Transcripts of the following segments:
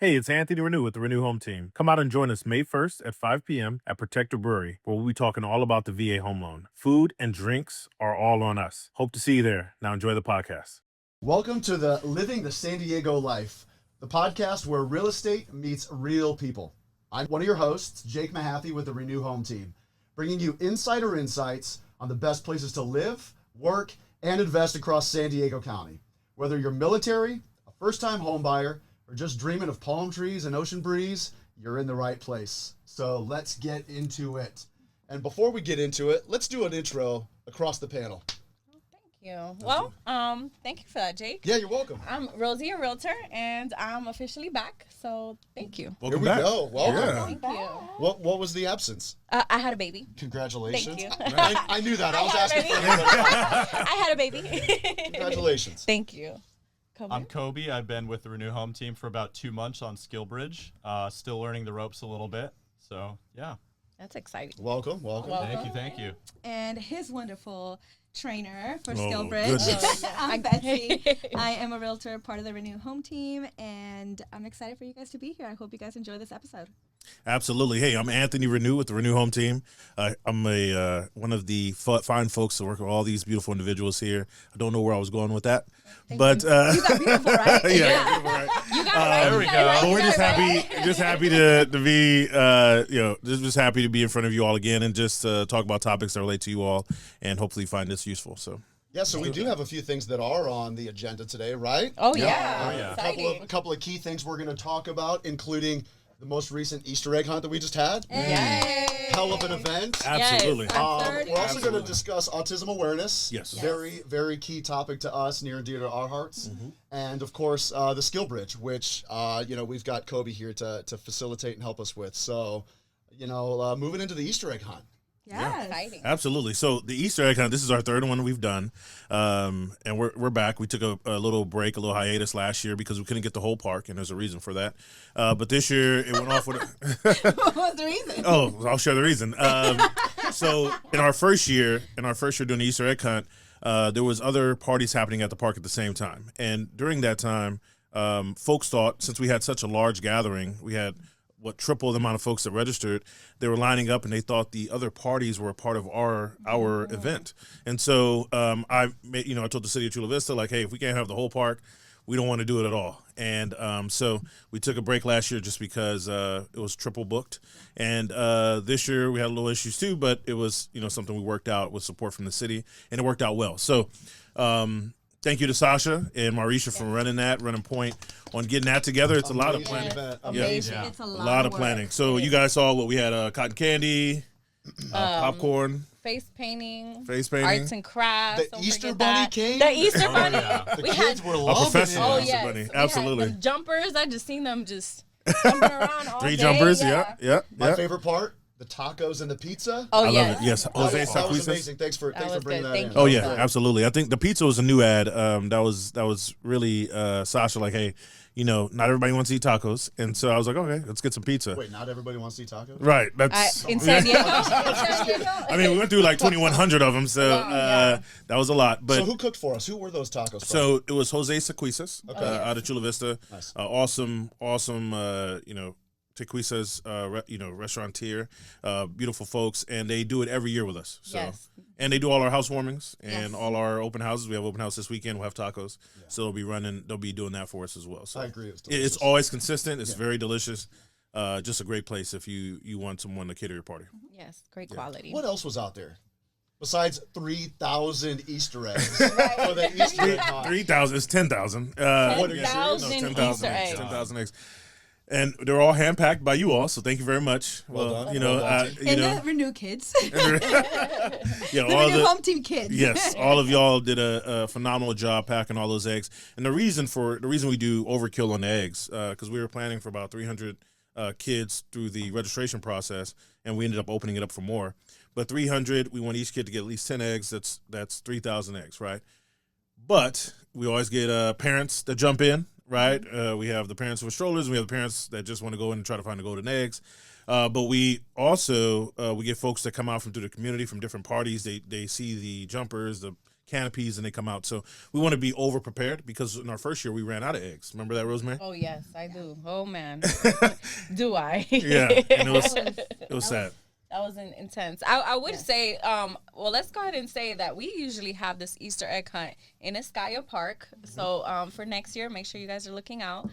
Hey, it's Anthony Renew with the Renew Home Team. Come out and join us May 1st at 5 p.m. at Protector Brewery, where we'll be talking all about the VA home loan. Food and drinks are all on us. Hope to see you there. Now enjoy the podcast. Welcome to the Living the San Diego Life, the podcast where real estate meets real people. I'm one of your hosts, Jake Mahaffey with the Renew Home Team, bringing you insider insights on the best places to live, work, and invest across San Diego County. Whether you're military, a first-time home buyer, or just dreaming of palm trees and ocean breeze, you're in the right place. So let's get into it. And before we get into it, let's do an intro across the panel. You. Well, thank you for that, Jake. Yeah, you're welcome. I'm Rosie, a realtor, and I'm officially back. So thank you. Here we go. Welcome. Yeah. Thank you. What was the absence? I had a baby. Congratulations. Thank you. I knew that. I was asking for everybody. I had a baby. Congratulations. Thank you. Kobe? I'm Kobe. I've been with the Renew Home Team for about 2 months on SkillBridge. Still learning the ropes a little bit. So, yeah. That's exciting. Welcome. Thank you. And his wonderful trainer for Oh, SkillBridge. goodness. I'm Betsy. I am a realtor, part of the Renew Home Team, and I'm excited for you guys to be here. I hope you guys enjoy this episode. Absolutely. Hey, I'm Anthony Renew with the Renew Home Team. I'm one of the fine folks that work with all these beautiful individuals here. I don't know where I was going with that, but You got beautiful, right? yeah, beautiful, right? You got it right. There You we got go. it right. But You we're got just it right. happy to be, just happy to be in front of you all again and just talk about topics that relate to you all and hopefully find this useful. So, Yeah, so we do have a few things that are on the agenda today, right? Oh, yeah. Oh, yeah. Exciting. A couple of key things we're going to talk about, including the most recent Easter egg hunt that we just had. Yay. Hell of an event. absolutely. Yes. Third We're also going Absolutely. to discuss autism awareness. Yes. Very, very key topic to us, near and dear to our hearts. And of course, the SkillBridge, which we've got Kobe here to facilitate and help us with. So, moving into the Easter egg hunt. Yes. Exciting. Absolutely. So the Easter egg hunt, this is our third one we've done, and we're back. We took a little break, a little hiatus last year because we couldn't get the whole park, and there's a reason for that. But this year it went off with. What was the reason? Oh, I'll share the reason. So in our first year doing the Easter egg hunt, there was other parties happening at the park at the same time, and during that time, folks thought since we had such a large gathering, we had triple the amount of folks that registered. They were lining up and they thought the other parties were a part of our event. And so I told the city of Chula Vista, like, hey, if we can't have the whole park, we don't want to do it at all. And so we took a break last year just because it was triple booked. And this year we had a little issues too, but it was something we worked out with support from the city, and it worked out well. So thank you to Sasha and Marisha for running point on getting that together. It's a lot of planning. Amazing. Yeah. It's a A lot, lot of work. planning. So you guys saw what we had: cotton candy, popcorn, Face painting. face painting. Arts and crafts. The don't Easter forget bunny that. came? The Easter Oh, bunny. yeah. The We kids had, were A loving professional it. Easter yes. bunny. We had Absolutely. the jumpers. I just seen them just jumping around all 3 day. jumpers. Yeah. Yeah. My favorite part, the tacos and the pizza. Oh, I yes. love it. Yes. That Jose was Sacuices. amazing. Thanks for was bringing good. that Thank in. you. Oh That yeah, was great. absolutely. I think the pizza was a new ad. That was really Sasha, like, hey, not everybody wants to eat tacos, and so I was like, okay, let's get some pizza. Wait, not everybody wants to eat tacos? Right. That's In San Diego. I mean, we went through like 2,100 of them, so yeah. that was a lot. But So who cooked for us? Who were those tacos from? so it was Jose Sacuices Okay. out of Chula Vista. Nice. Awesome, Tequisas, restaurateur, beautiful folks, and they do it every year with us. So, Yes. and they do all our housewarmings and Yes. all our open houses. We have open house this weekend. We'll have tacos, so they'll be doing that for us as well. So I agree. It's it's delicious. always consistent. It's very delicious. Just a great place if you want someone to cater your party. Yes, great quality. What else was out there? Besides 3,000 Easter eggs for the Easter egg hunt. 3,000 is 10,000. What are you serious? 10,000 10,000 Easter eggs. eggs. 10,000 eggs. And they're all hand packed by you all, so thank you very much. Well done. you know, Well done. And the Renew kids. yeah, The all Renew the Home Team kids. yes, all of y'all did a phenomenal job packing all those eggs. And the reason we do overkill on the eggs, because we were planning for about 300 kids through the registration process, and we ended up opening it up for more. But 300, we want each kid to get at least 10 eggs. That's 3,000 eggs, right? But we always get parents that jump in, right? We have the parents with strollers, and we have the parents that just want to go in and try to find the golden eggs. But we also we get folks that come out from through the community from different parties. They see the jumpers, the canopies and they come out. So we want to be over prepared because in our first year we ran out of eggs. Remember that, Rosemary? Oh yes, I do. Oh man, do I? Yeah, and it was sad. That was intense. I would say, well, let's go ahead and say that we usually have this Easter egg hunt in Escaya Park. So for next year, make sure you guys are looking out.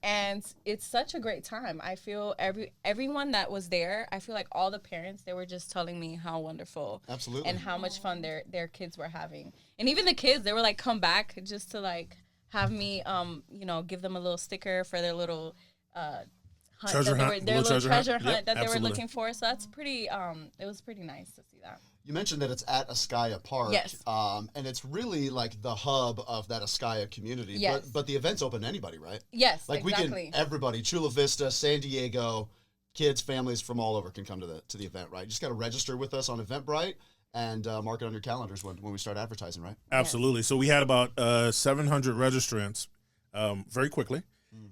And it's such a great time. I feel everyone that was there, I feel like all the parents, they were just telling me how wonderful. Absolutely. And how much fun their kids were having. And even the kids, they were like, come back just to like have me, give them a little sticker for their little hunt, treasure hunt, their little treasure hunt Yep, that they absolutely. were looking for. So that's pretty. It was pretty nice to see that. You mentioned that it's at Escaya Park. Yes. And it's really like the hub of that Escaya community. Yes. But the event's open to anybody, right? Yes, Like exactly. everybody, Chula Vista, San Diego, kids, families from all over can come to the event, right? You just got to register with us on Eventbrite and mark it on your calendars when we start advertising, right? Absolutely. So we had about 700 registrants very quickly.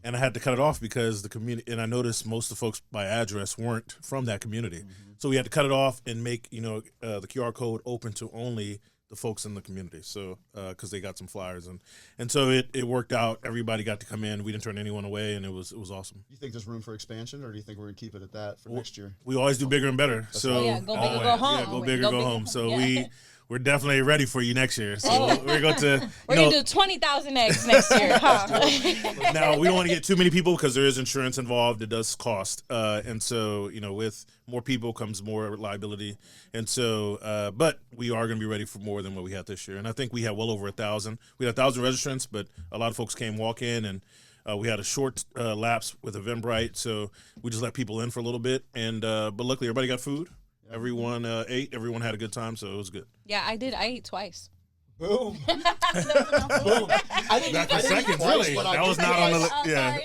And I had to cut it off because the community, and I noticed most of the folks by address weren't from that community. So we had to cut it off and make, the QR code open to only the folks in the community. So, because they got some flyers and so it worked out. Everybody got to come in. We didn't turn anyone away, and it was awesome. You think there's room for expansion, or do you think we're going to keep it at that for next year? We always do bigger and better. So go big or go home. Yeah, go big or go home. So Yeah. we're definitely ready for you next year. So we're going to We're gonna do 20,000 eggs next year, huh? now we don't want to get too many people because there is insurance involved. It does cost, and so with more people comes more liability, and so but we are going to be ready for more than what we had this year. And I think we had well over 1,000. We had 1,000 registrants, but a lot of folks came walk in, and we had a short lapse with Eventbrite, so we just let people in for a little bit. And but luckily everybody got food. Everyone ate. Everyone had a good time, so it was good. Yeah, I did. I ate twice. Boom. Boom. I didn't, Back in I didn't seconds, twice, really. but I That was did not on the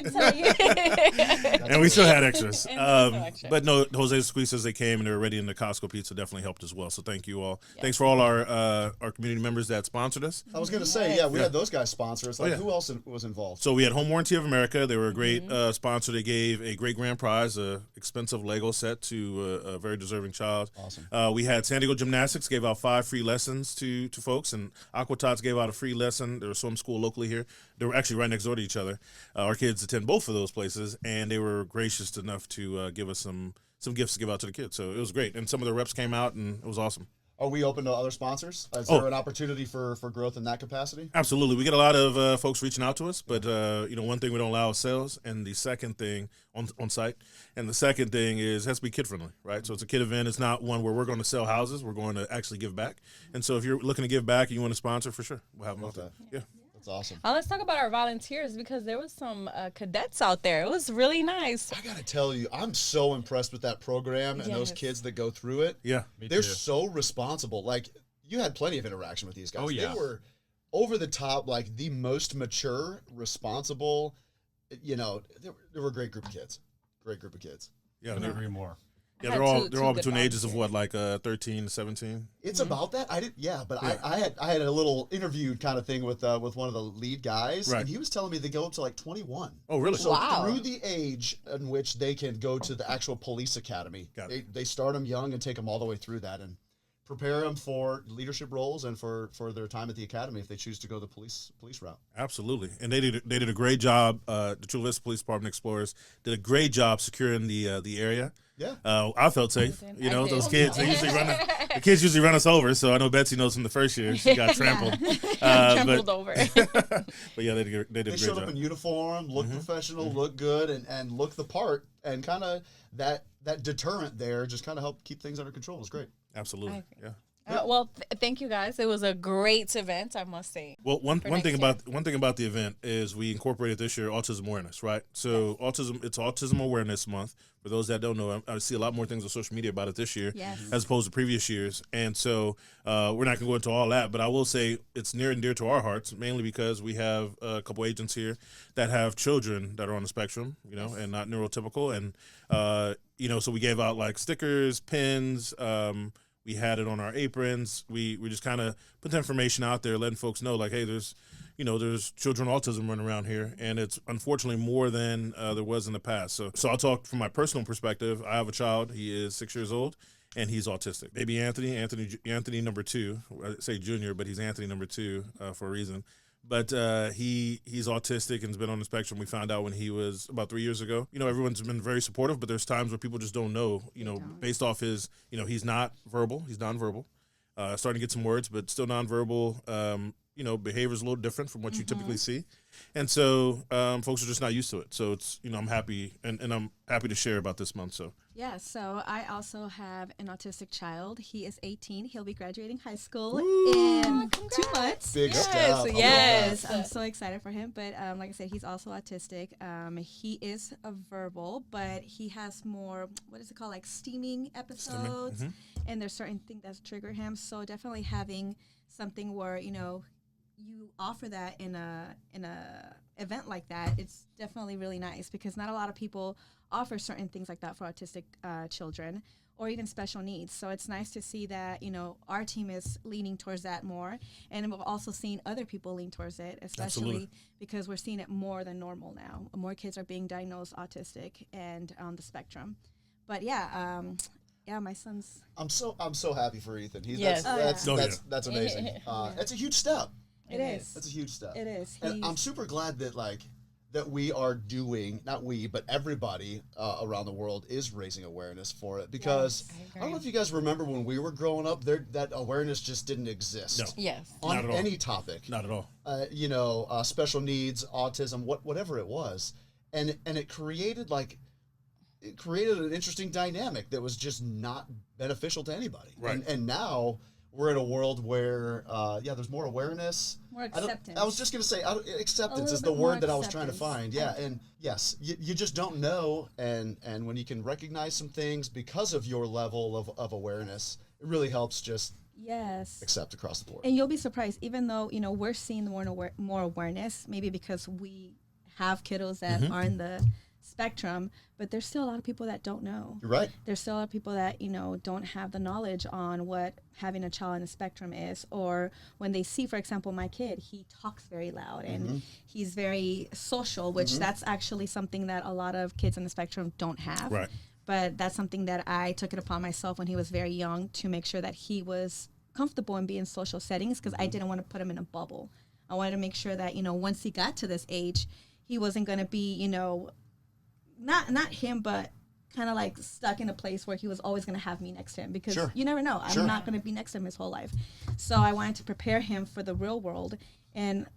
twice. And we still had extras. And we still had extra. But no, Jose Squeeze says they came and they were ready, and the Costco pizza definitely helped as well. So thank you all. Yeah. Thanks for all our community members that sponsored us. I was going to say, we had those guys sponsor us. Like, yeah. who else was involved? So we had Home Warranty of America. They were a great sponsor. They gave a great grand prize, a expensive Lego set to a very deserving child. Awesome. We had San Diego Gymnastics gave out 5 free lessons to folks, and Aqua Tots gave out a free lesson. There was swim school locally here. They were actually right next door to each other. Our kids attend both of those places, and they were gracious enough to give us some gifts to give out to the kids. So it was great, and some of the reps came out, and it was awesome. Are we open to other sponsors? Is there an opportunity for growth in that capacity? Absolutely. We get a lot of folks reaching out to us, but one thing we don't allow is sales, and the second thing on site, and the second thing is it has to be kid friendly, right? So it's a kid event. It's not one where we're going to sell houses. We're going to actually give back. And so if you're looking to give back and you want to sponsor, for sure, we'll have them out there. Yeah. That's awesome. Let's talk about our volunteers because there was some cadets out there. It was really nice. I got to tell you, I'm so impressed with that program and those Yes. kids that go through it. Yeah. They're so responsible. Like, you had plenty of interaction with these guys. Oh, yeah. They were over the top, like the most mature, responsible. They were a great group of kids. Great group of kids. Yeah. Couldn't agree more. Yeah, I had they're all two they're all good between the ages of volunteers. what, like 13 to 17. It's about that. I had a little interview kind of thing with one of the lead guys, Right. and he was telling me they go up to like 21. Oh, really? So Wow. through the age in which they can go to the actual police academy, Got it. they start them young and take them all the way through that and prepare them for leadership roles and for their time at the academy if they choose to go the police route. Absolutely, and they did a great job. The Chula Vista Police Department Explorers did a great job securing the area. Yeah. I felt safe. I did. Those kids. They usually the kids usually run us over. So I know Betsy knows from the first year she got trampled. Trampled over. But yeah, they did a They great showed job. up in uniform, looked professional, looked good, and looked the part, and kind of that deterrent there just kind of helped keep things under control. It was great. Absolutely. I agree. Yeah. Thank you guys. It was a great event, I must say. Well, one next thing year. about the event is we incorporated this year autism awearness, right? So it's Autism Awareness Month. For those that don't know, I see a lot more things on social media about it this year, Yes. as opposed to previous years. And so we're not going to go into all that, but I will say it's near and dear to our hearts, mainly because we have a couple agents here that have children that are on the spectrum, and not neurotypical, and so we gave out like stickers, pins. We had it on our aprons. We just kind of put the information out there, letting folks know, like, hey, there's children with autism running around here, and it's unfortunately more than there was in the past. So I'll talk from my personal perspective. I have a child. He is 6 years old, and he's autistic. Baby Anthony number 2. I say junior, but he's Anthony number 2 for a reason. But he's autistic and has been on the spectrum. We found out when he was about 3 years ago. Everyone's been very supportive, but there's times where people just don't know. Based off his, he's not verbal. He's nonverbal. Starting to get some words, but still nonverbal. Behavior is a little different from what you typically see. And so folks are just not used to it. So it's, I'm happy, and I'm happy to share about this month. So yeah, so I also have an autistic child. He is 18. He'll be graduating high school in 2 months. Big stuff. Yes. I'm so excited for him. But like I said, he's also autistic. He is a verbal, but he has more, what is it called, like steaming episodes. And there's certain things that trigger him. So definitely having something where, you offer that in a event like that, it's definitely really nice, because not a lot of people offer certain things like that for autistic children or even special needs. So it's nice to see that, our team is leaning towards that more, and we're also seeing other people lean towards it, especially because we're seeing it more than normal now. More kids are being diagnosed autistic and on the spectrum. But yeah, my son's. I'm so happy for Ethan. Yes. That's amazing. That's a huge step. It is. That's a huge step. It is. And I'm super glad that we are doing, not we, but everybody around the world is raising awareness for it, because I don't know if you guys remember when we were growing up, that awareness just didn't exist. No. Yes. On any topic. Not at all. Special needs, autism, whatever it was. And it created an interesting dynamic that was just not beneficial to anybody. Right. And now we're in a world where, there's more awareness. More acceptance. I was just going to say, acceptance is the word that I was trying to find. Yeah, and yes, you just don't know. And when you can recognize some things because of your level of awareness, it really helps just accept across the board. And you'll be surprised, even though, we're seeing more awareness, maybe because we have kiddos that are in the spectrum, but there's still a lot of people that don't know. You're right. There's still a lot of people that, don't have the knowledge on what having a child on the spectrum is, or when they see, for example, my kid, he talks very loud and he's very social, which that's actually something that a lot of kids on the spectrum don't have. Right. But that's something that I took it upon myself when he was very young to make sure that he was comfortable in being in social settings, because I didn't want to put him in a bubble. I wanted to make sure that, once he got to this age, he wasn't going to be, not him, but kind of like stuck in a place where he was always going to have me next to him, because you never know. I'm not going to be next to him his whole life. So I wanted to prepare him for the real world, and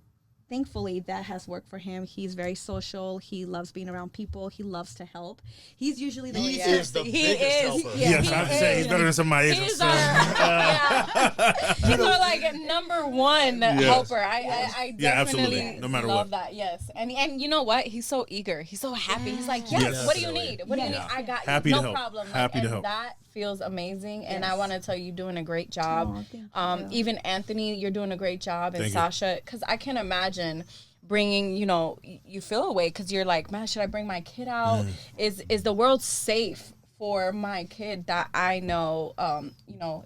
thankfully that has worked for him. He's very social. He loves being around people. He loves to help. He's usually the He is the biggest helper. Yes, I have to say he's better than some of my agents. He's our like number one helper. I definitely absolutely. No matter love what. that. Yes, and you know what? He's so eager. He's so happy. He's like, yes. What do you need? What do you need? I got Happy you. to No help. problem. Happy to and help. That feels amazing, and I want to tell you, you're doing a great job. Oh, thank you. Even Anthony, you're doing a great job, and Thank you. Sasha, because I can imagine bringing, you feel away because you're like, man, should I bring my kid out? Is the world safe for my kid that I know,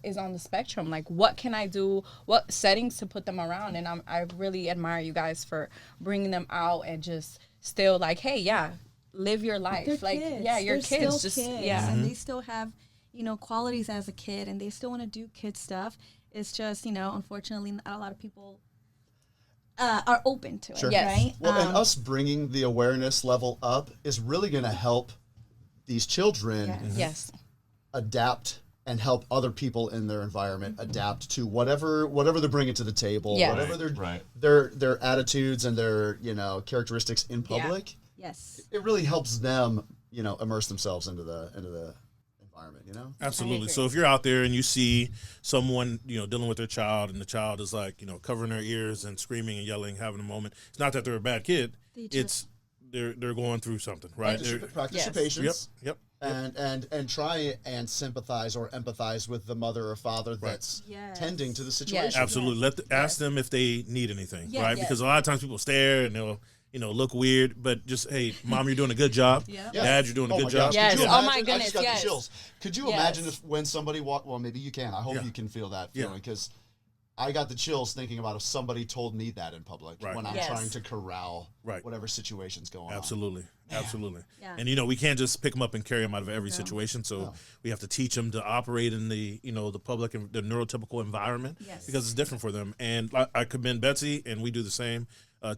is on the spectrum? Like, what can I do? What settings to put them around? And I really admire you guys for bringing them out and just still like, hey, live your life. They're Like, kids. your They're kids still just, kids, and they still have, qualities as a kid, and they still want to do kid stuff. It's just, unfortunately, not a lot of people are open to it, Yes. right? Well, and us bringing the awareness level up is really going to help these children yes. adapt and help other people in their environment adapt to whatever they're bringing to the table, Yeah. whatever their attitudes and their characteristics in public. Yes. It really helps them immerse themselves into the environment. Absolutely. So if you're out there and you see someone, dealing with their child, and the child is like, covering their ears and screaming and yelling, having a moment, it's not that they're a bad kid. It's they're going through something, right? Practice your Yes. patience. Yep. And try and sympathize or empathize with the mother or father that's tending to the situation. Absolutely. Ask them if they need anything, right? Yes. Because a lot of times people stare and they'll, look weird, but just, hey, Mom, you're doing a good job. Dad, you're doing a good job. Yes. Could you Oh, imagine- my I goodness, just got the yes. chills. Could you Yes. imagine if when somebody well, maybe you can. I hope you can feel that feeling, because I got the chills thinking about if somebody told me that in public Right. when I'm Yes. trying to corral Right. whatever situation's going on. Absolutely. Absolutely. Yeah. And, we can't just pick them up and carry them out of every situation. So we have to teach them to operate in the, the public and the neurotypical environment Yes. because it's different for them. And I commend Betsy, and we do the same.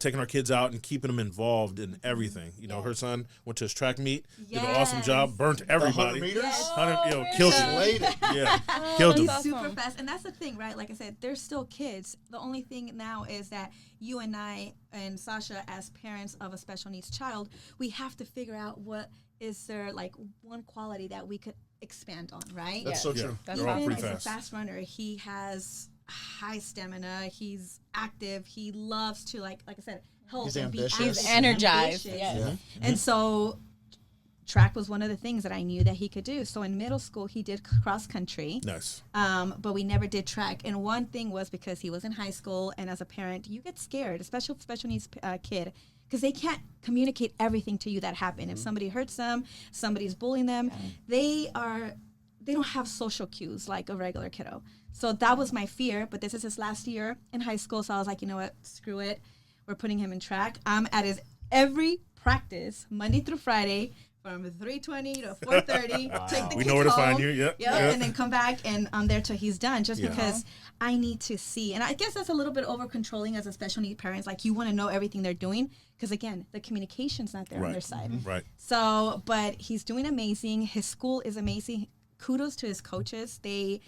Taking our kids out and keeping them involved in everything. Her son went to his track meet, did an awesome job, burnt 100 everybody. meters? 100, killed it. Slayed it. Yeah, killed He's him. super fast, and that's the thing, right? Like I said, they're still kids. The only thing now is that you and I and Sasha, as parents of a special needs child, we have to figure out what is there like one quality that we could expand on, right? That's so Yeah. true. That's They're all awesome. pretty As a fast. fast runner, he has high stamina. He's active. He loves to like I said, help He's and be ambitious. active He's and energized, ambitious. yes. Yeah. And so track was one of the things that I knew that he could do. So in middle school, he did cross country. Nice. But we never did track. And one thing was because he was in high school, and as a parent, you get scared, especially a special needs kid, because they can't communicate everything to you that happened. If somebody hurts them, somebody's bullying them, they don't have social cues like a regular kiddo. So that was my fear. But this is his last year in high school, so I was like, you know what, screw it. We're putting him in track. I'm at his every practice, Monday through Friday, from 3:20 to 4:30. Take the We kids know where to home. find you. Yep. Yep, and then come back, and I'm there till he's done, just Yeah. because I need to see. And I guess that's a little bit over controlling as a special need parents. Like, you want to know everything they're doing, because again, the communication's not there on Right. their side. Right. So, but he's doing amazing. His school is amazing. Kudos to his coaches. They,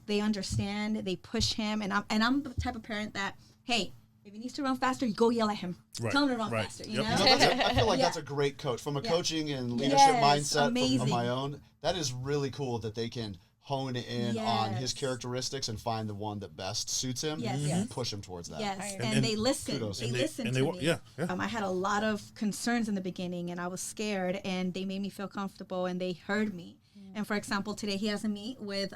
they understand. They push him, and I'm the type of parent that, hey, if he needs to run faster, you go yell at him. Right. Tell him to run Right. faster. Yep. I feel like Yeah. that's a great coach. From a Yeah. coaching and leadership Yes, mindset of amazing. my own, that is really cool that they can hone in on his Yes. characteristics and find the one that best suits him Yes. and Yes. push him towards that. Yes, And- and they listen. kudos. They And listen and to they me. yeah. I had a lot of concerns in the beginning, and I was scared, and they made me feel comfortable, and they heard me. And for example, today he has a meet with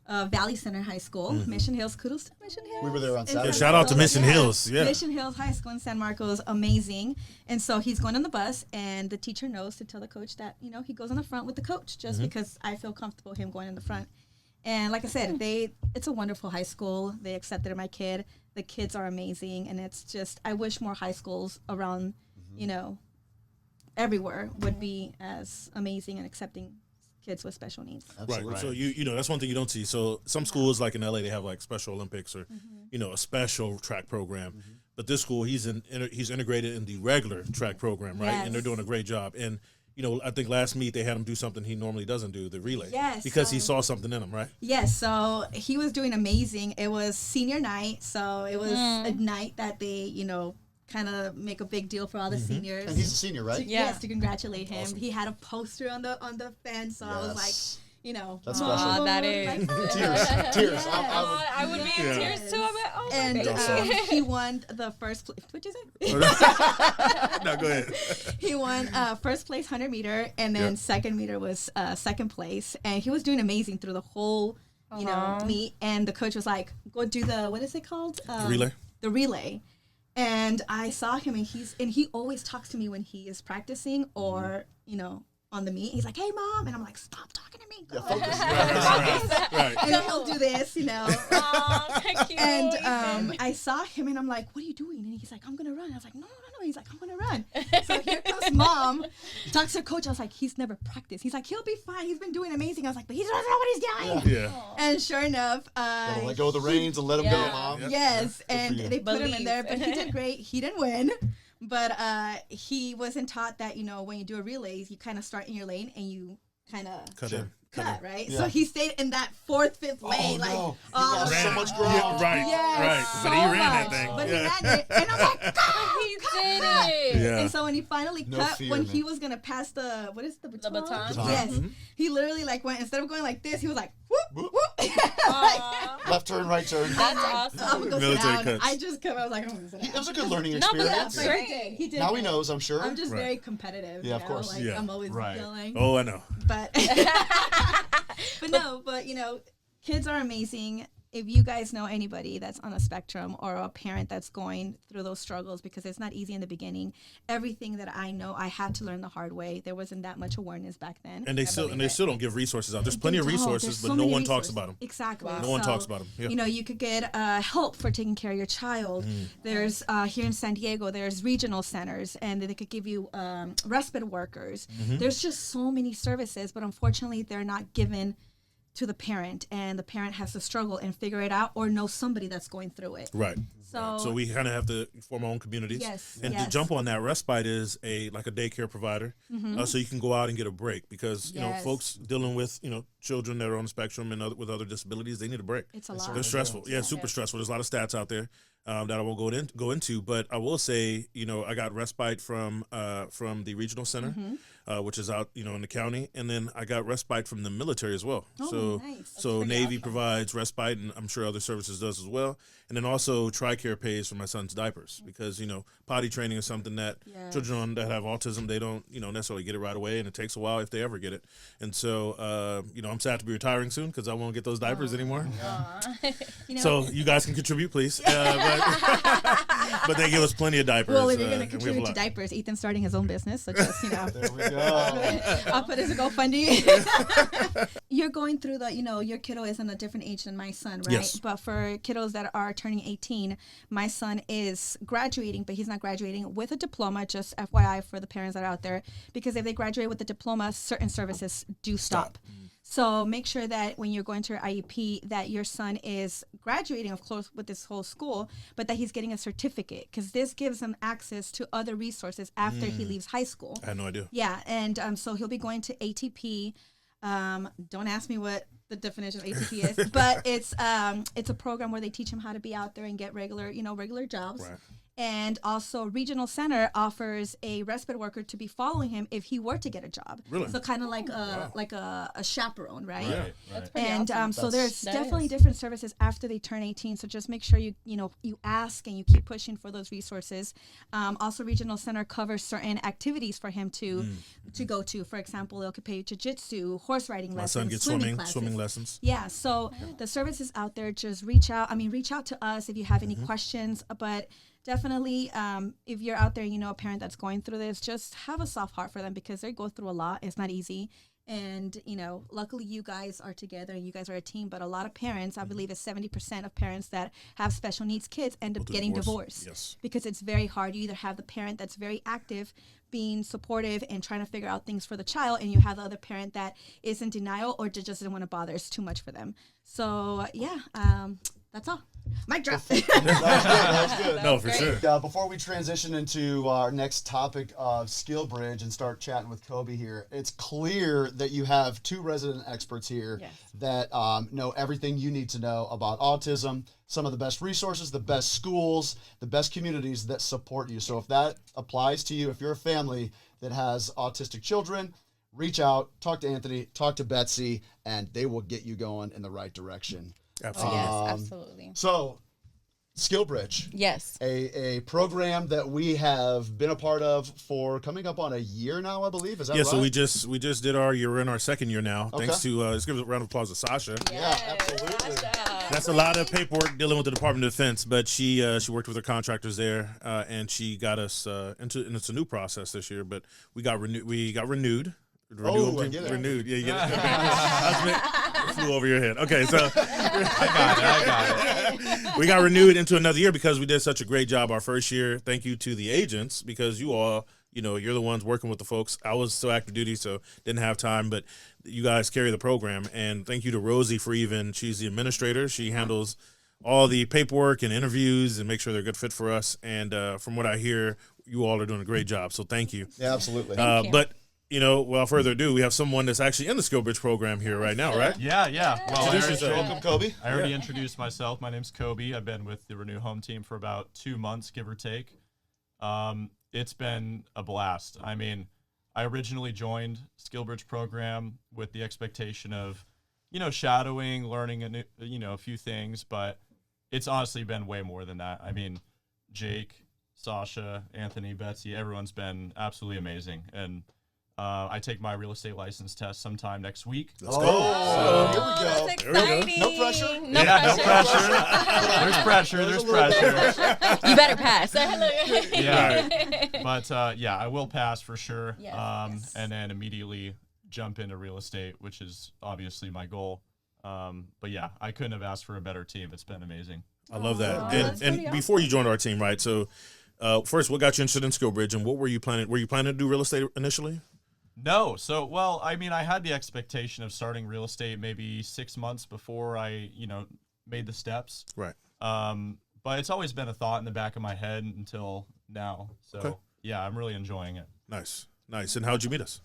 Valley Center High School, Mission Hills. Kudos to Mission Hills. We were there on In Saturday. San Shout out to Marcos. Mission Hills. Yeah. Mission Hills High School in San Marcos, amazing. And so he's going on the bus, and the teacher knows to tell the coach that, he goes on the front with the coach, just because I feel comfortable him going in the front. And like I said, it's a wonderful high school. They accepted my kid. The kids are amazing, and it's just, I wish more high schools around, everywhere would be as amazing and accepting kids with special needs. Absolutely. Right. So that's one thing you don't see. So some schools like in LA, they have like Special Olympics or a special track program. But this school, he's integrated in the regular track program, right? Yes. And they're doing a great job. And I think last meet they had him do something he normally doesn't do, the relay. Yes, Because he saw something in him, right? Yes, so he was doing amazing. It was senior night, so it was a night that they, kind of make a big deal for all the seniors. And he's a senior, right? Yeah. Yes, to congratulate him. He had a poster on the fence, so I was like, Yes. That's That's special. That is. like, Tears. Yes. I would be in Yeah. tears too. I'm like, oh my And goodness. he won the first place. Which is it? No, go ahead. He won first place 100 meter, and then Yeah. second meter was second place, and he was doing amazing through the whole, meet. And the coach was like, "Go do the what is it called? Relay? The relay." And I saw him, and he always talks to me when he is practicing or on the meet. He's like, "Hey, mom," and I'm like, "Stop talking to me." Go. Focus. Right. And he'll do this, Aw, cute. And I saw him, and I'm like, "What are you doing?" And he's like, "I'm gonna run." I was like, "No." He's like, "I'm gonna run." So here comes mom, talks to coach. I was like, "He's never practiced." He's like, "He'll be fine. He's been doing amazing." I was like, "But he doesn't know what he's doing." Yeah. And sure enough, Gotta let go of the reins and let him go, Yeah. Mom. Yep. yes, for and you. they put him in Believe. there, but he did great. He didn't win, but he wasn't taught that when you do a relay, you kind of start in your lane and you kind of Cut Sure. in. cut, right? Yeah. So he stayed in that fourth, fifth lane, like, no. He lost so Ran. much ground. Yeah, right. Yes, Right. so But he ran that much. thing. But Yeah. he ran it, and I'm like, He did it. Yeah. And so when he finally No cut, fear, when man. he was gonna pass the baton? baton? Yes, Mhm. he literally like went, instead of going like this, he was like whoop whoop. Aw, Left turn, right turn. that's I'm awesome. gonna go sit Military down. cuts. I just come. I was like, I'm gonna sit It down. was a good learning No, but experience. that's But great. he did. Now he good. knows, I'm sure. I'm just Right. very competitive. Yeah, of you know? course. Like, Yeah. I'm always Right. yelling. Oh, I know. But but kids are amazing. if you guys know anybody that's on a spectrum or a parent that's going through those struggles, because it's not easy in the beginning, everything that I know, I had to learn the hard way. There wasn't that much awareness back then. And they still don't give resources out. There's plenty of resources, but no one talks about them. Exactly. No one talks about them. Yeah. You know, you could get help for taking care of your child. There's here in San Diego, there's regional centers, and they could give you respite workers. There's just so many services, but unfortunately, they're not given to the parent, and the parent has to struggle and figure it out, or know somebody that's going through it. Right. So we kind of have to form our own communities. Yes. And to jump on that, Respite is like a daycare provider, so you can go out and get a break, because you know folks dealing with children that are on the spectrum and with other disabilities, they need a break. It's a lot. They're stressful. Yeah, super stressful. There's a lot of stats out there that I won't go into, but I will say, I got respite from the regional center, which is out in the county, and then I got respite from the military as well. Oh, nice. So Navy provides respite, and I'm sure other services does as well. And then also TRICARE pays for my son's diapers, because potty training is something that children that have autism, they don't necessarily get it right away, and it takes a while if they ever get it. And so I'm sad to be retiring soon, because I won't get those diapers anymore. So you guys can contribute, please. But they give us plenty of diapers. Well, if you're going to contribute to diapers, Ethan's starting his own business, so just, There we go. I'll put it as a GoFundMe. You're going through your kiddo is in a different age than my son, right? Yes. But for kiddos that are turning 18, my son is graduating, but he's not graduating with a diploma, just FYI for the parents that are out there, because if they graduate with a diploma, certain services do stop. So make sure that when you're going to your IEP that your son is graduating, of course, with this whole school, but that he's getting a certificate, because this gives him access to other resources after he leaves high school. I had no idea. Yeah, and so he'll be going to ATP. Don't ask me what the definition of ATP is, but it's a program where they teach him how to be out there and get regular jobs. Right. And also, Regional Center offers a respite worker to be following him if he were to get a job. Really? So kind of like a chaperone, right? Yeah. That's pretty And awesome. so there's That definitely is. different services after they turn 18. So just make sure you ask and you keep pushing for those resources. Also, Regional Center covers certain activities for him to go to. For example, they'll pay jiu-jitsu, horse riding lessons, My son gets swimming lessons. Yeah, so the services out there, just reach out. Reach out to us if you have any questions. But definitely, if you're out there, a parent that's going through this, just have a soft heart for them, because they go through a lot. It's not easy. And, luckily you guys are together and you guys are a team. But a lot of parents, I believe it's 70% of parents that have special needs kids end up getting divorced. Yes. Because it's very hard. You either have the parent that's very active, being supportive and trying to figure out things for the child, and you have the other parent that is in denial or just doesn't want to bother. It's too much for them. So, that's all. Mic drop. That was good. No, for sure. Before we transition into our next topic of SkillBridge and start chatting with Kobe here, it's clear that you have two resident experts here that know everything you need to know about autism, some of the best resources, the best schools, the best communities that support you. So if that applies to you, if you're a family that has autistic children, reach out, talk to Anthony, talk to Betsy, and they will get you going in the right direction. Absolutely. Yes, absolutely. So, SkillBridge. Yes. A program that we have been a part of for coming up on a year now, I believe. Is that right? So we just did we're in our second year now. Okay. Thanks to let's give a round of applause to Sasha. Yeah, absolutely. That's a lot of paperwork dealing with the Department of Defense, but she worked with her contractors there, and she got us into. And it's a new process this year, but we got renewed. I get it. Renewed. Yeah, you get it. Okay. Flew over your head. Okay, so I got it. we got renewed into another year because we did such a great job our first year. Thank you to the agents, because you all, you're the ones working with the folks. I was still active duty, so didn't have time, but you guys carry the program. And thank you to Rosie for she's the administrator. She handles all the paperwork and interviews and make sure they're a good fit for us. And from what I hear, you all are doing a great job. So thank you. Yeah, absolutely. Thank you. But without further ado, we have someone that's actually in the SkillBridge program here right now, right? Yeah. Well, Welcome, Kobe. I already introduced myself. My name's Kobe. I've been with the Renew Home team for about 2 months, give or take. It's been a blast. I originally joined SkillBridge program with the expectation of, shadowing, learning a few things, but it's honestly been way more than that. Jake, Sasha, Anthony, Betsy, everyone's been absolutely amazing. And I take my real estate license test sometime next week. Let's go. Here we go. That's There we go. exciting. No pressure. No Yeah, pressure. no pressure. There's pressure. There's pressure. You better pass. Yeah. But yeah, I will pass for sure. Yes, yes. And then immediately jump into real estate, which is obviously my goal. But yeah, I couldn't have asked for a better team. It's been amazing. I love that. Aw, and that's and pretty before you joined our team, right? So, first, what got you interested in SkillBridge, and what were you planning? Were you planning to do real estate initially? No. So, well, I mean, I had the expectation of starting real estate maybe 6 months before I, made the steps. Right. But it's always been a thought in the back of my head until now. So, Okay. yeah, I'm really enjoying it. Nice. And how'd you meet us?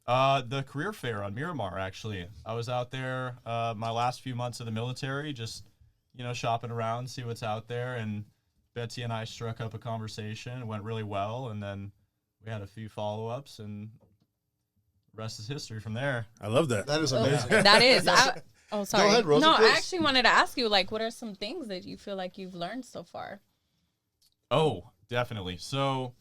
The career fair on Miramar, actually. I was out there my last few months of the military, just, shopping around, see what's out there. And Betsy and I struck up a conversation. It went really well. And then we had a few follow-ups, and the rest is history from there. I love that. That is amazing. That is. Sorry. Go ahead, Rosie, no, please. I actually wanted to ask you, what are some things that you feel like you've learned so far? Oh, definitely. So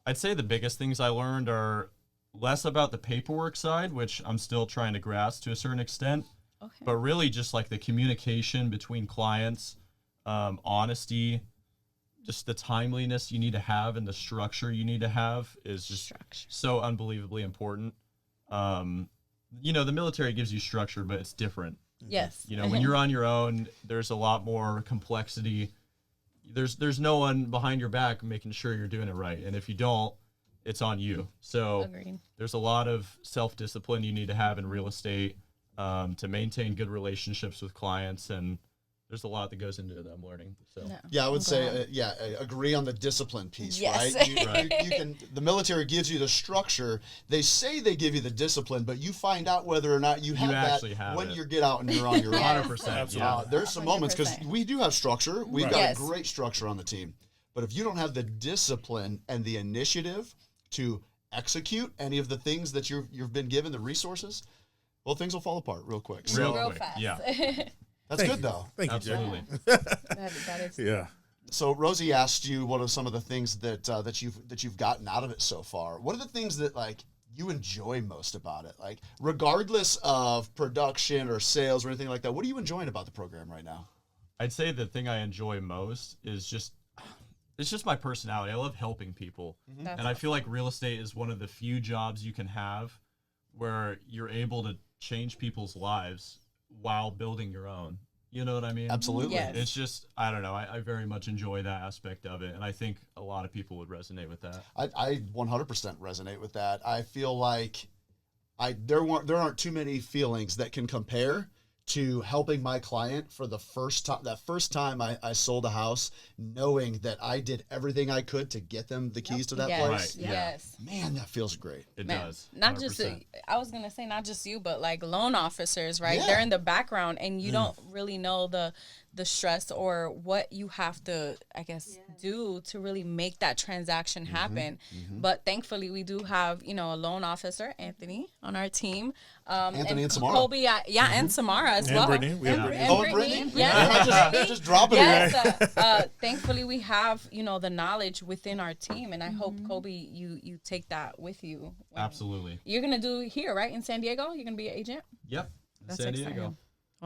I'd say the biggest things I learned are less about the paperwork side, which I'm still trying to grasp to a certain extent, Okay. but really just like the communication between clients, honesty, just the timeliness you need to have and the structure you need to have is just Structure. so unbelievably important. The military gives you structure, but it's different. Yes. When you're on your own, there's a lot more complexity. There's no one behind your back making sure you're doing it right. And if you don't, it's on you. So Agreed. there's a lot of self-discipline you need to have in real estate to maintain good relationships with clients. And there's a lot that goes into it that I'm learning. So No. Yeah, I would I'm say, glad. I agree on the discipline piece, Yes. right? Right. You can. The military gives you the structure. They say they give you the discipline, but you find out whether or not you have actually that have when it. you get out and you're on your own. 100%. Absolutely. Yeah. There's some moments because 100%. we do have structure. We've Right. got Yes. a great structure on the team. But if you don't have the discipline and the initiative to execute any of the things that you've been given, the resources, well, things will fall apart real quick. So Real Real quick, fast. yeah. that's Thank good you. though. Thank you, Jay. Absolutely. that is. Yeah. So Rosie asked you what are some of the things that you've gotten out of it so far. What are the things that you enjoy most about it? Regardless of production or sales or anything like that, what are you enjoying about the program right now? I'd say the thing I enjoy most is it's just my personality. I love helping people. That's And I feel like real estate is one of the few jobs you can have where you're able to change people's lives while building your own. You know what I mean? Absolutely. Yes. It's just, I don't know. I very much enjoy that aspect of it. And I think a lot of people would resonate with that. I 100% resonate with that. I feel like there aren't too many feelings that can compare to helping my client for the first time. That first time I sold a house, knowing that I did everything I could to get them the keys to that yes. place. Right. Yes. Man, that feels great. It Man, does. Not just, 100%. I was going to say, not just you, but loan officers, right? Yeah. They're in the background and you don't really know the stress or what you have to, I guess, do to really make that transaction happen. But thankfully, we do have, a loan officer, Anthony, on our team. Anthony and Samara. Kobe, and Samara as And well. Brittany. We have And, Brittany. and Oh, and Brittany? Yes. Yeah, Brittany. just dropping it. Yes, thankfully we have the knowledge within our team, and I hope Kobe you take that with you. when- Absolutely. You're gonna do here, right, in San Diego. You're gonna be an agent. Yep. That's San exciting. Diego.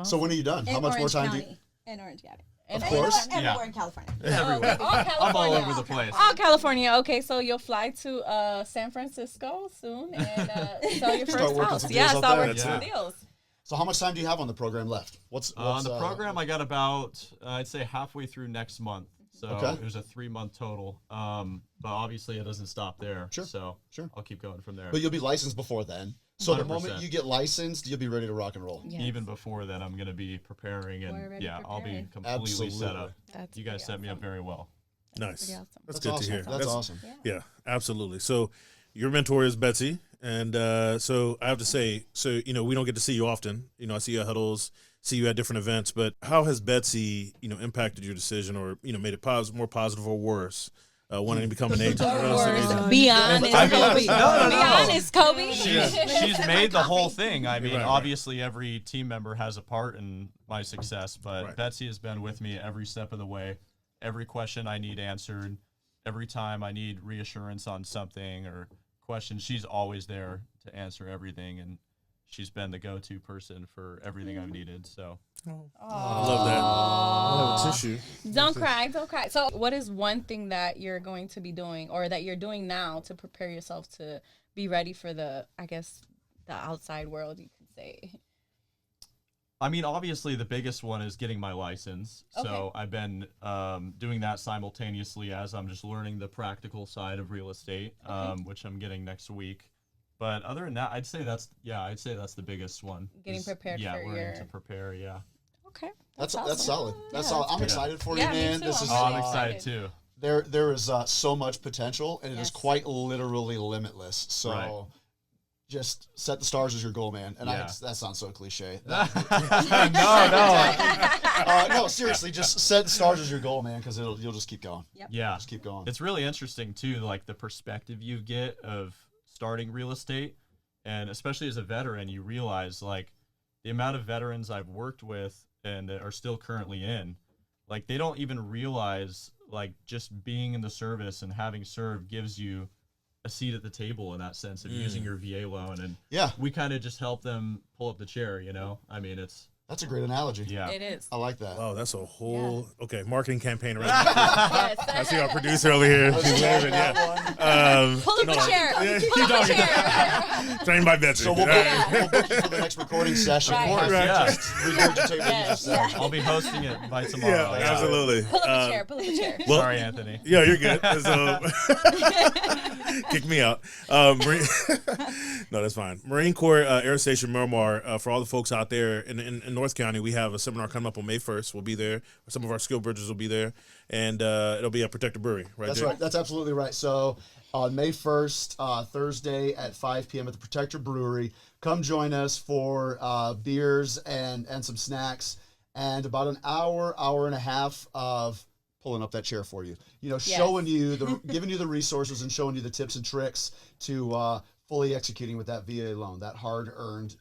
So when are you done? How much more time do you? In Orange County. And Of course. And everywhere in California. Everywhere. all I'm all California. over the place. All California. Okay, so you'll fly to San Francisco soon and sell your Start first working house. some Yeah, deals up start there. working some Yeah. deals. So how much time do you have on the program left? What's On the program, I got about, I'd say halfway through next month. So Okay. it was a 3-month total. But obviously it doesn't stop there. Sure, So sure. I'll keep going from there. But you'll be licensed before then. So the 100%. moment you get licensed, you'll be ready to rock and roll. Yes. Even before then, I'm going to be preparing We're and already I'll be preparing. completely set up. That's You guys pretty set me up awesome. very well. Nice. pretty awesome. That's That's good awesome. to hear. That's awesome. Yeah, absolutely. So your mentor is Betsy. And so I have to say, we don't get to see you often. I see you at huddles, see you at different events. But how has Betsy, impacted your decision or, made it more positive or worse wanting to become an agent? real estate agent? Be honest, I mean, Kobe. no. Be honest, Kobe. She's made the whole thing. I mean, Right, right. obviously every team member has a part in my success, but Right. Betsy has been with me every step of the way. Every question I need answered, every time I need reassurance on something or questions, she's always there to answer everything, and she's been the go-to person for everything I've needed. So I love that. I have a tissue. Don't cry. So what is one thing that you're going to be doing or that you're doing now to prepare yourself to be ready for the outside world, you could say? I mean, obviously the biggest one is getting my license. Okay. So I've been doing that simultaneously as I'm just learning the practical side of real estate, which I'm getting next week. But other than that, I'd say that's the biggest one. Getting prepared for learning to prepare, Okay. That's awesome. solid. That's solid. I'm excited for you, Yeah, me man. too. This is I'm excited too. there is so much potential, and it is Yes. quite literally limitless. So Right. just set the stars as your goal, man. And Yeah. that sounds so cliche. No. No, seriously, just set the stars as your goal, man, because you'll just keep going. Yeah. Just keep going. It's really interesting too, like the perspective you get of starting real estate, and especially as a veteran, you realize like the amount of veterans I've worked with and that are still currently in, like they don't even realize like just being in the service and having served gives you a seat at the table in that sense of using your VA loan, and we kind of just help them pull up the chair, I mean, That's a great analogy. It is. I like that. Oh, that's a whole marketing campaign around. Yes. I see our producer over here. She's waving. Yeah. Pull up the chair. Yeah, Pull keep up the talking. chair. Trained by Betsy. So we'll book you for the next recording session. Right. Of course. Yeah. Just regurgitate what you just said. I'll be hosting it by tomorrow. Yeah, absolutely. Pull up the chair. Pull up the chair. Well, Sorry, Anthony. Yeah, you're good. So, kick me out. No, that's fine. Marine Corps Air Station Miramar. For all the folks out there in North County, we have a seminar coming up on May 1st. We'll be there. Some of our SkillBridges will be there, and it'll be at Protector Brewery. That's there. right. That's absolutely right. So on May 1st, Thursday at 5 p.m. at the Protector Brewery, come join us for beers and some snacks and about an hour and a half of pulling up that chair for you. Showing you giving you the resources and showing you the tips and tricks to fully executing with that VA loan, that hard-earned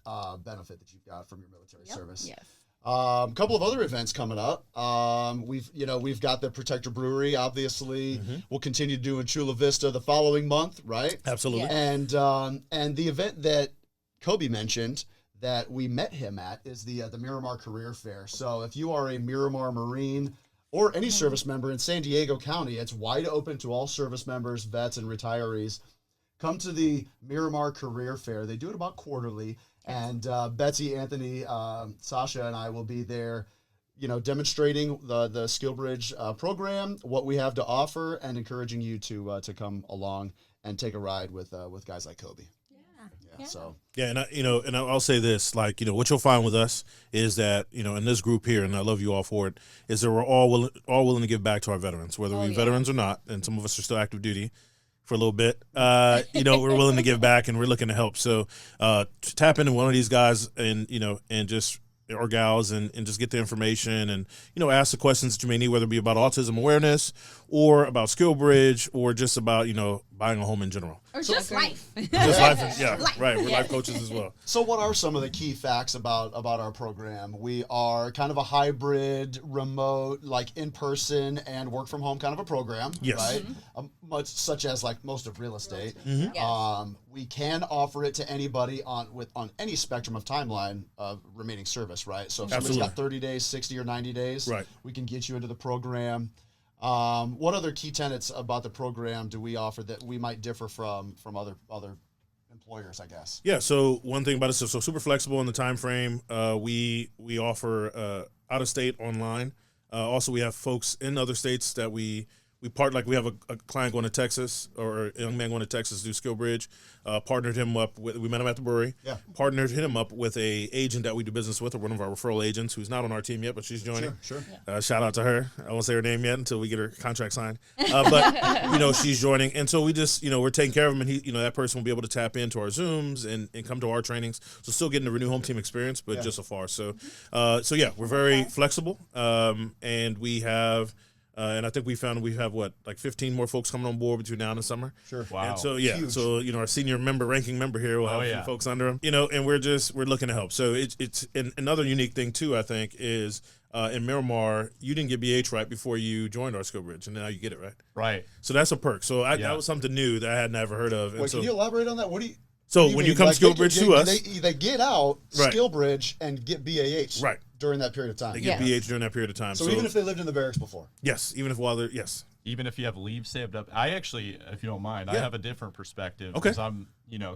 benefit that you've got from your military service. Yes. A couple of other events coming up. We've got the Protector Brewery, obviously. We'll continue doing Chula Vista the following month, right? Absolutely. Yeah. And the event that Kobe mentioned that we met him at is the Miramar Career Fair. So if you are a Miramar Marine or any service member in San Diego County, it's wide open to all service members, vets, and retirees. Come to the Miramar Career Fair. They do it about quarterly. And Betsy, Anthony, Sasha, and I will be there, demonstrating the SkillBridge program, what we have to offer, and encouraging you to come along and take a ride with guys like Kobe. Yeah. So. Yeah, and I'll say this, what you'll find with us is that, in this group here, and I love you all for it, is that we're all willing to give back to our veterans, whether we're veterans or not, and some of us are still active duty for a little bit. We're willing to give back and we're looking to help. So tap into one of these guys and just or gals and just get the information and ask the questions that you may need, whether it be about autism awareness or about SkillBridge or just about buying a home in general. Or just life. Just life, right. We're life coaches as well. So what are some of the key facts about our program? We are kind of a hybrid, remote, like in-person and work from home kind of a program, yes. Right? Much such as like most of real estate. Yes. We can offer it to anybody on any spectrum of timeline of remaining service, right? So if somebody's got 30 days, 60 or 90 days, right, we can get you into the program. What other key tenets about the program do we offer that we might differ from other employers, I guess? Yeah, so one thing about it, so super flexible in the time frame. We offer out of state online. Also, we have folks in other states that we part, like we have a client going to Texas or a young man going to Texas to do SkillBridge. Partnered him up with, we met him at the brewery. Yeah. Partnered him up with a agent that we do business with, or one of our referral agents who's not on our team yet, but she's joining. Sure. Shout out to her. I won't say her name yet until we get her contract signed. But she's joining, and so we just we're taking care of him, and that person will be able to tap into our Zooms and come to our trainings. So still getting the Renew Home Team experience, but just afar. So we're very flexible, and we have. And I think we have 15 more folks coming on board between now and the summer. Sure. Wow. And so our senior ranking member here will have a few folks under him. And we're looking to help. So it's another unique thing too. I think is in Miramar, you didn't get BH right before you joined our SkillBridge, and now you get it right. Right. So that's a perk. So Yeah. that was something new that I had never heard of. And Wait, so, can you elaborate on that? What do you? so what do when mean? you come Like, SkillBridge to us, they get out Right. SkillBridge and get BAH Right. during that period of time. they get Yes. BH during that period of time. So even if they lived in the barracks before. yes, even if while they're yes, Even if you have leave saved up, I actually, if you don't mind, I Yeah. have a different perspective Okay. because I'm,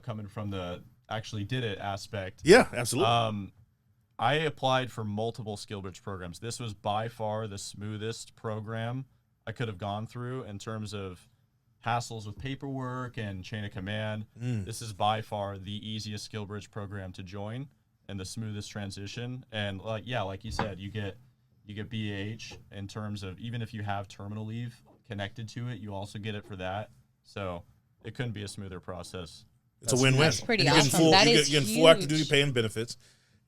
coming from the actually did it aspect. yeah, absolutely. I applied for multiple SkillBridge programs. This was by far the smoothest program I could have gone through in terms of hassles with paperwork and chain of command. This is by far the easiest SkillBridge program to join and the smoothest transition. And like you said, you get BAH in terms of even if you have terminal leave connected to it, you also get it for that. So it couldn't be a smoother process. It's a win-win. That's pretty You're getting awesome. full, That you're is getting full active duty huge. pay and benefits.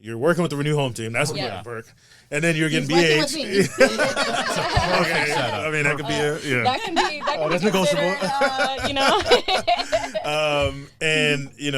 You're working with the Renew Home Team. That's a Yeah. good perk. And then you're getting He's working BH. with me. Okay. I mean, that could be yeah. That can be that's be negotiable. considered, And you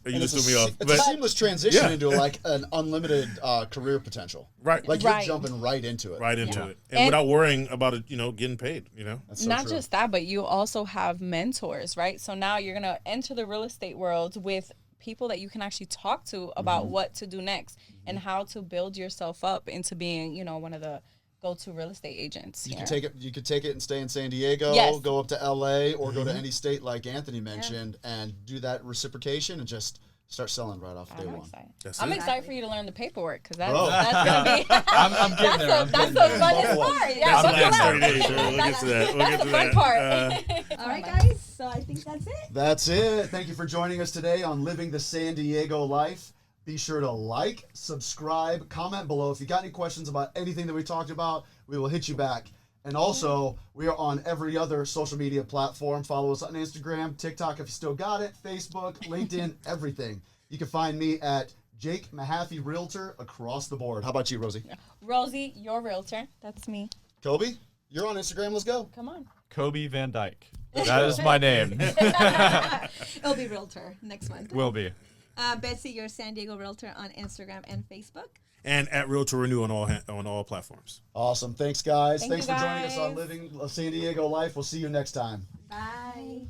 And just it's threw me off. It's a seamless transition Yeah. into like an unlimited career potential. Right. Like Right. you're jumping right into it. Right into Yeah. it. And And- without worrying about it, getting paid, That's so Not true. just that, but you also have mentors, right? So now you're gonna enter the real estate world with people that you can actually talk to about what to do next and how to build yourself up into being, one of the go-to real estate agents. You here. could take it. You could take it and stay in San Diego. Yes. Go up to LA or go to any state like Anthony mentioned and do that reciprocation and just start selling right off day I'm one. excited. That's I'm it. excited for you to learn the paperwork because that's, Bro. that's gonna be I'm getting there. that's the funnest part. Yeah, That's the buckle last up. 30 days. So we'll get to that. We'll That's get the to fun that. part. All right, guys. So I think that's it. That's it. Thank you for joining us today on Living the San Diego Life. Be sure to like, subscribe, comment below. If you got any questions about anything that we talked about, we will hit you back. And also, we are on every other social media platform. Follow us on Instagram, TikTok if you still got it, Facebook, LinkedIn, everything. You can find me at Jake Mahaffey Realtor across the board. How about you, Rosie? Rosie, your realtor. That's me. Kobe, you're on Instagram. Let's go. Come on. Kobe Van Dyke. That is my name. It'll be Realtor next month. Will be. Betsy, your San Diego Realtor on Instagram and Facebook. And at Realtor Renew on all platforms. Awesome. Thanks, guys. Thank Thanks you, for joining us on guys. Living a San Diego Life. We'll see you next time. Bye.